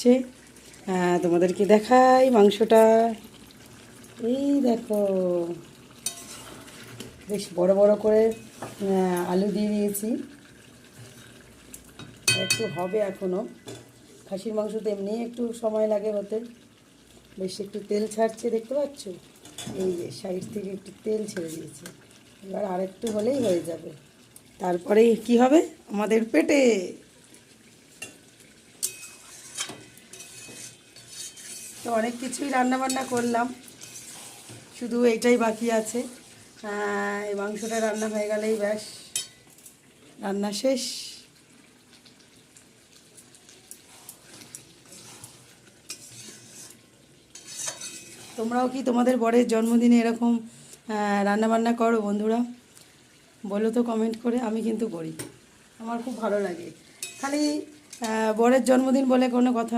হচ্ছে। তোমাদেরকে দেখাই মাংসটা। এই দেখো, বেশ বড় বড় করে আলু দিয়ে দিয়েছি। একটু হবে এখনও, খাসির মাংস তো এমনিই একটু সময় লাগে হতে। বেশ একটু তেল ছাড়ছে, দেখতে পাচ্ছ? এই যে সাইড থেকে একটু তেল ছেড়ে দিয়েছে। এবার আরেকটু হলেই হয়ে যাবে। তারপরে কি হবে আমাদের পেটে। তো অনেক কিছুই রান্নাবান্না করলাম, শুধু এইটাই বাকি আছে। এই মাংসটা রান্না হয়ে গেলেই ব্যাস রান্না শেষ। তোমরাও কি তোমাদের বরের জন্মদিনে এরকম রান্নাবান্না করো বন্ধুরা? বলো তো কমেন্ট করে। আমি কিন্তু করি, আমার খুব ভালো লাগে। খালি বরের জন্মদিন বলে কোনো কথা